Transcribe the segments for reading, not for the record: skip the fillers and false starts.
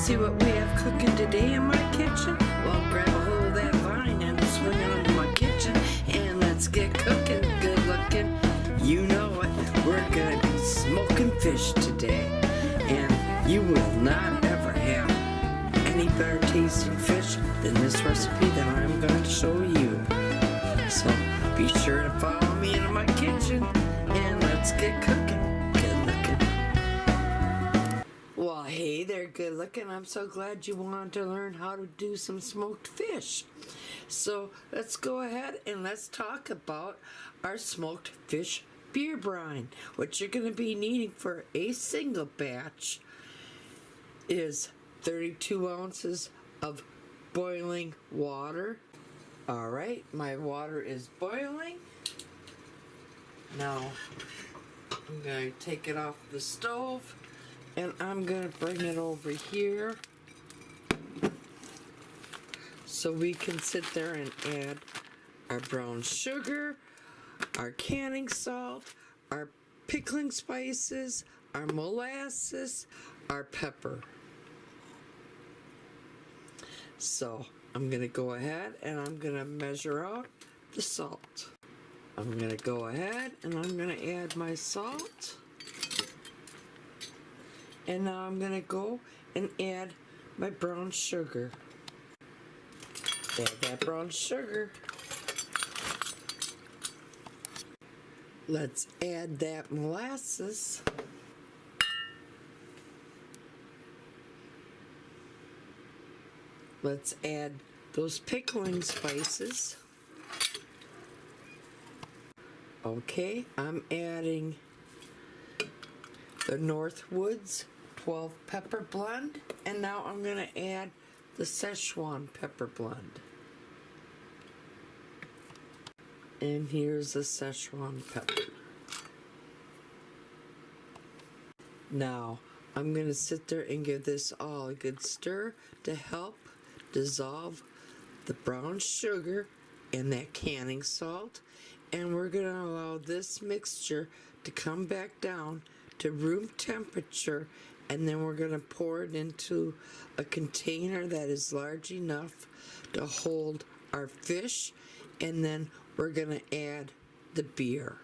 See what we have cooking today in my kitchen? Well, grab a hold of that vine and swing it onto my kitchen, and let's get cooking. Good looking, you know it. We're gonna be smoking fish today, and you will not ever have any better tasting fish than this recipe that I'm going to show you. So be sure to follow me into my kitchen, and let's get cooking. Good looking. Well, hey there, good looking. I'm so glad you wanted to learn how to do some smoked fish. So let's go ahead and let's talk about our smoked fish beer brine. What you're going to be needing for a single batch is 32 ounces of boiling water. Alright, my water is boiling. Now I'm going to take it off the stove and I'm going to bring it over here so we can sit there and add our brown sugar, our canning salt, our pickling spices, our molasses, our pepper. So I'm going to go ahead and I'm going to measure out the salt. I'm going to go ahead and I'm going to add my salt. And now I'm going to go and add my brown sugar. Add that brown sugar. Let's add that molasses. Let's add those pickling spices. Okay, I'm adding the Northwoods 12 pepper blend, and now I'm going to add the Szechwan pepper blend. And here's the Szechwan pepper. Now I'm going to sit there and give this all a good stir to help dissolve the brown sugar and that canning salt, and we're going to allow this mixture to come back down to room temperature, and then we're going to pour it into a container that is large enough to hold our fish, and then we're going to add the beer.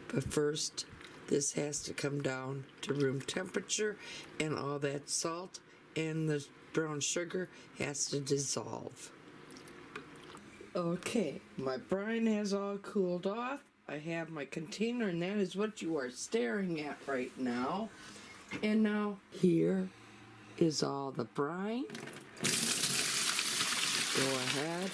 But first, this has to come down to room temperature, and all that salt and the brown sugar has to dissolve. Okay, my brine has all cooled off. I have my container, and that is what you are staring at right now. And now here is all the brine. Go ahead,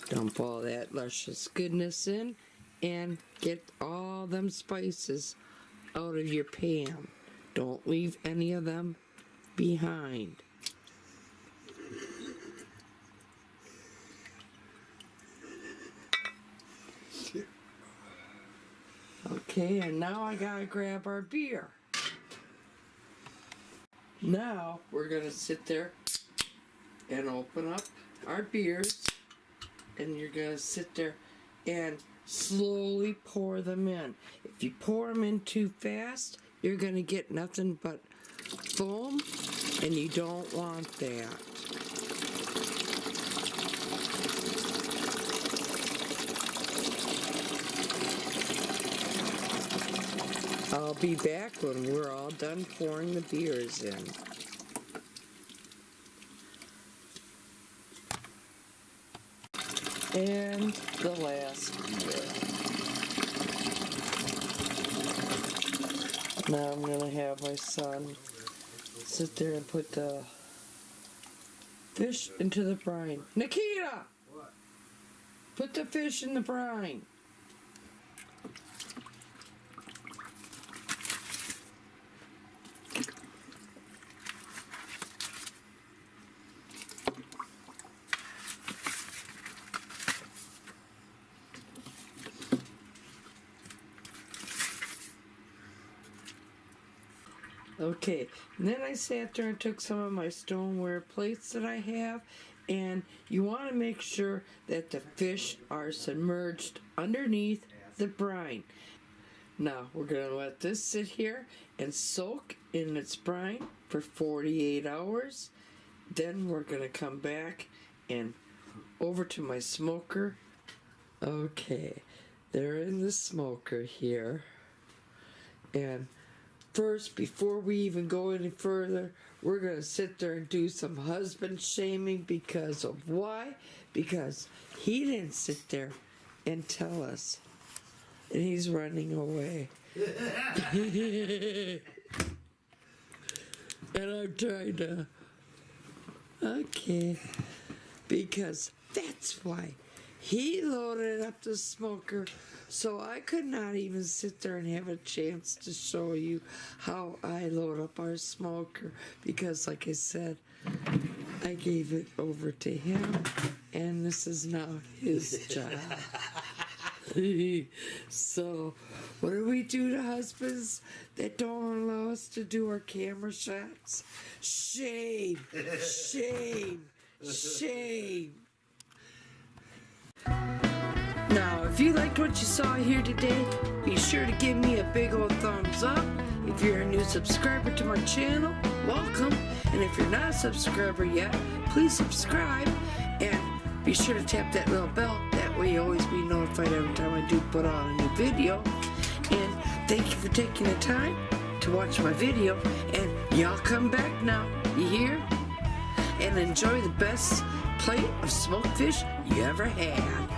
dump all that luscious goodness in, and get all them spices out of your pan. Don't leave any of them behind. Okay, and now I gotta grab our beer. Now we're gonna sit there and open up our beers, and you're gonna sit there and slowly pour them in. If you pour them in too fast, you're gonna get nothing but foam, and you don't want that. I'll be back when we're all done pouring the beers in. And the last beer. Now I'm going to have my son sit there and put the fish into the brine. Nikita! What? Put the fish in the brine. Okay, and then I sat there and took some of my stoneware plates that I have, and you want to make sure that the fish are submerged underneath the brine. Now we're going to let this sit here and soak in its brine for 48 hours. Then we're going to come back and over to my smoker. Okay, they're in the smoker here. And first, before we even go any further, we're going to sit there and do some husband shaming because of why? Because he didn't sit there and tell us. And he's running away. And I'm trying to... Okay. Because that's why. He loaded up the smoker, so I could not even sit there and have a chance to show you how I load up our smoker. Because, like I said, I gave it over to him, and this is now his job. So, what do we do to husbands that don't allow us to do our camera shots? Shame! Shame! Shame! Now, if you liked what you saw here today, be sure to give me a big old thumbs up. If you're a new subscriber to my channel, welcome. And if you're not a subscriber yet, please subscribe. And be sure to tap that little bell. That way you'll always be notified every time I do put on a new video. And thank you for taking the time to watch my video. And y'all come back now, you hear? And enjoy the best plate of smoked fish you ever had.